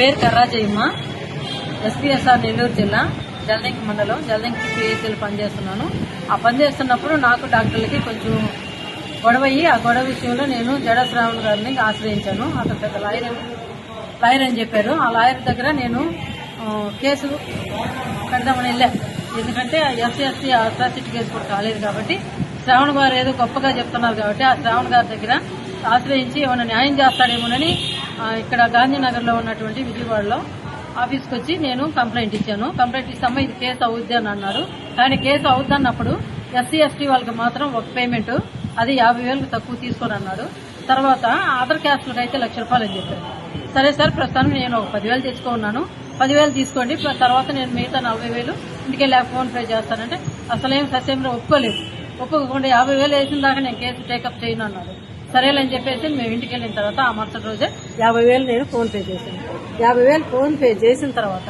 పేరు కర్రాజయ్యమ్మ, ఎస్పీఎస్ఆర్ నెల్లూరు జిల్లా జలదంకి మండలం జలదంకి పిహెచ్ఎల్ పనిచేస్తున్నాను. ఆ పనిచేస్తున్నప్పుడు నాకు డాక్టర్లకి కొంచెం గొడవ అయ్యి ఆ గొడవ విషయంలో నేను జడా శ్రావణ్ గారిని ఆశ్రయించాను. అతను పెద్ద లాయర్ అని చెప్పారు. ఆ లాయర్ దగ్గర నేను కేసు పెడదామని వెళ్ళాను. ఎందుకంటే ఎస్సీ ఎస్టీ అట్రాసిటీ కేసు కూడా కాలేదు కాబట్టి శ్రావణ్ గారు ఏదో గొప్పగా చెప్తున్నారు కాబట్టి ఆ శ్రావణ్ గారి దగ్గర ఆశ్రయించి ఏమైనా న్యాయం చేస్తాడేమోనని ఇక్కడ గాంధీనగర్లో ఉన్నటువంటి విజయవాడలో ఆఫీస్కి వచ్చి నేను కంప్లైంట్ ఇచ్చాను. కంప్లైంట్ ఇస్తామా ఇది కేసు అవుద్ది అని అన్నారు. కానీ కేసు అవుద్దన్నప్పుడు ఎస్సీ ఎస్టీ వాళ్ళకి మాత్రం ఒక పేమెంట్ అది 50,000 తక్కువ తీసుకొని అన్నాడు. తర్వాత అదర్ క్యాస్ట్లకు అయితే ₹1,00,000 అని చెప్పారు. సరే సార్ ప్రస్తుతానికి నేను ఒక 10,000 తెచ్చుకున్నాను, 10,000 తీసుకోండి, తర్వాత నేను మిగతా 40,000 ఇంటికెళ్ళి ఫోన్ పే చేస్తానంటే అసలేం ససేమిలో ఒప్పుకోకుండా 50,000 వేసిన దాకా నేను కేసు టేకప్ చేయను అన్నాడు. సరేలేని చెప్పేసి మేము ఇంటికి వెళ్ళిన తర్వాత ఆ మరుసటి రోజే 50,000 నేను ఫోన్ పే చేశాను. 50,000 ఫోన్ పే చేసిన తర్వాత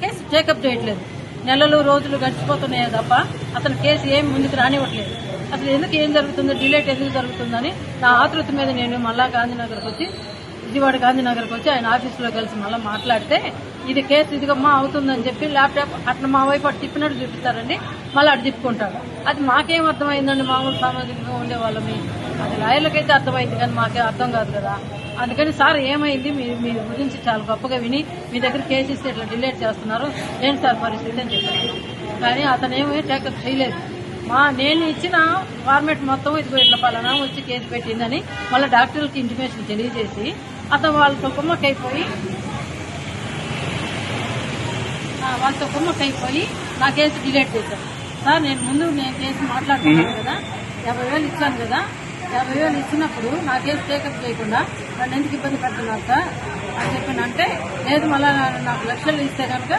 కేసు టేకప్ చేయట్లేదు. నెలలు రోజులు గడిచిపోతున్నాయే తప్ప అతను కేసు ఏం ముందుకు రానివ్వట్లేదు. అసలు ఎందుకు ఏం జరుగుతుందో, డిలేట్ ఎందుకు జరుగుతుందని నా ఆతృత మీద నేను మళ్ళా విజయవాడ గాంధీనగర్కి వచ్చి ఆయన ఆఫీసులో కలిసి మళ్ళీ మాట్లాడితే ఇది కేసు ఇదిగమ్మా అవుతుందని చెప్పి ల్యాప్టాప్ అట్లా మా వైపు అటు తిప్పినట్టు చూపిస్తారండి, మళ్ళీ అటు తిప్పుకుంటాడు. అది మాకేం అర్థమైందండి, మామూలు సామాజికంగా ఉండేవాళ్ళమి. అది లాయర్లకైతే అర్థమైంది కానీ మాకే అర్థం కాదు కదా. అందుకని సార్ ఏమైంది, మీ గురించి చాలా గొప్పగా విని మీ దగ్గర కేసు ఇస్తే ఇట్లా డిలేట్ చేస్తున్నారు, ఏంటి సార్ పరిస్థితి అని చెప్పాను. కానీ అతనేమీ టేకప్ చేయలేదు. నేను ఇచ్చిన ఫార్మేట్ మొత్తం ఇదిగో ఇట్లా పలానా వచ్చి కేసు పెట్టిందని మళ్ళీ డాక్టర్లకి ఇంటిమేషన్ తెలియజేసి అతను వాళ్ళతో కుమ్మకైపోయి నా కేసు డిలేట్ చేశాను. సార్ నేను కేసు మాట్లాడుతున్నాను కదా, 50,000 ఇచ్చాను కదా, 50,000 ఇచ్చినప్పుడు నా కేసు టేకప్ చేయకుండా నన్ను ఎందుకు ఇబ్బంది పెడుతున్నారు సార్ అని చెప్పినంటే లేదు మళ్ళీ నాకు ₹1,00,000 ఇస్తే కనుక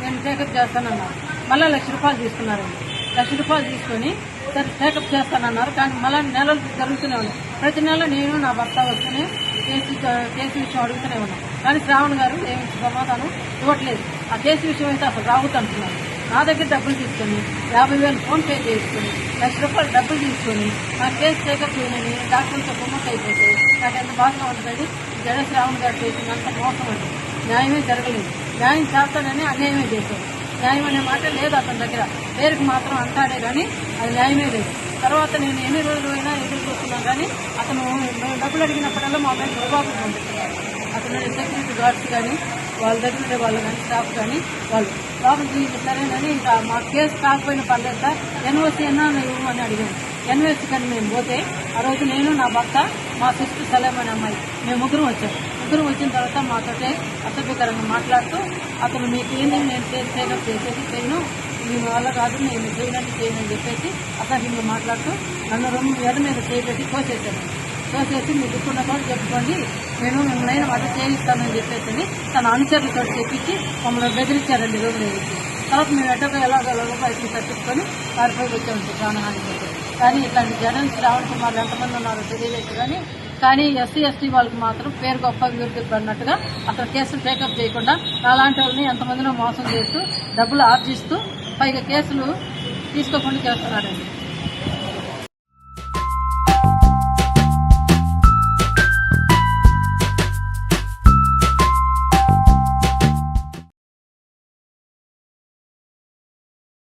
నేను టేకప్ చేస్తానన్నారు. మళ్ళీ ₹1,00,000 తీసుకున్నారండి. ₹1,00,000 తీసుకొని సరే టేకప్ చేస్తానన్నారు. కానీ మళ్ళీ నెలలు జరుగుతూనే ఉన్నాయి. ప్రతి నెల నేను నా భర్త వస్తూనే కేసు విషయం అడుగుతూనే ఉన్నాను. కానీ శ్రావణ్ గారు ఏమి సమాధానం ఇవ్వట్లేదు. ఆ కేసు విషయం అయితే అసలు రావద్దంటున్నారు. నా దగ్గర డబ్బులు తీసుకొని 50,000 ఫోన్ పే చేసుకుని ₹1,00,000 డబ్బులు తీసుకొని నా కేసు టేకప్ చేయని డాక్టర్లతో కుమ్మక్క అయిపోతే నాకు ఎంత బాగా ఉంటుంది. జడా శ్రావణ్ గారు చేసినంత మోసం అండి, న్యాయమే జరగలేదు. న్యాయం చేస్తానని అన్యాయమే చేశారు. న్యాయం అనే మాట లేదు అతని దగ్గర, పేరుకు మాత్రం అంటాడే కానీ అది న్యాయమే లేదు. తర్వాత నేను ఎన్ని రోజులు అయినా ఎదురు చూస్తున్నాను కానీ అతను డబ్బులు అడిగినప్పుడల్లా మా పైన దుర్భాగ్యం పంపిస్తున్నారు. అతను సెక్యూరిటీ గార్డ్స్ కానీ వాళ్ళ దగ్గర ఉండే వాళ్ళు కానీ స్టాఫ్ కానీ వాళ్ళు లోపలికి సరేనని ఇంకా మా కేసు కాకపోయినా పర్లేదు సార్ ఎన్ఓసీ అన్నా ఇవ్వమని అడిగాను. ఎన్ఓసీ కానీ మేము పోతే ఆ రోజు నేను నా భర్త మా సిస్టర్ సలేం అనే అమ్మాయి మేము ముగ్గురం వచ్చాము. ముగ్గురం వచ్చిన తర్వాత మాతోటే అసభ్యకరంగా మాట్లాడుతూ అతను మీకు ఏంది నేను కేసు టేకప్ చేసేది చేయను, మీ వల్ల కాదు, నేను చేయనని చెప్పేసి అసహ్యంగా మాట్లాడుతూ నన్ను 2 ఎడ మీద చేపెట్టి తోసేసి మీ దుక్కున్న కూడా చెప్పుకోండి, నేను మిమ్మల్ని అటు చేయిస్తానని చెప్పేసి తన అనుచరులతో చెప్పించి మమ్మల్ని బెదిరించారండి 2 రోజులకి. తర్వాత మేము ఎట్టగా ఎలాగో బయటకు తప్పించుకొని వారిపైకి వచ్చామండి ప్రాణహాని. కానీ ఇట్లాంటి జగన్ శ్రావణ్ కుమార్ ఎంతమంది ఉన్నారో తెలియలేదు. కానీ ఎస్సీ ఎస్టీ వాళ్ళకి మాత్రం పేరు గొప్ప అభివృద్ధి పడినట్టుగా అసలు కేసులు టేకప్ చేయకుండా అలాంటి వాళ్ళని ఎంతమందినో మోసం చేస్తూ డబ్బులు ఆర్జిస్తూ పైగా కేసులు తీసుకోకుండా చేస్తున్నారండి.